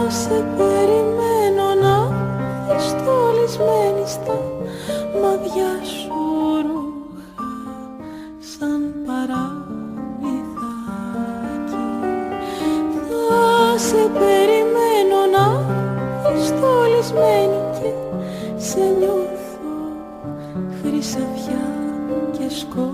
σε περιμένω να δεις στολισμένη στα μάτια σου ρούχα σαν παραμυθάκι. Θα σε περιμένω να δεις στολισμένη και σε νιώθω χρυσαφιά και σκόρπια.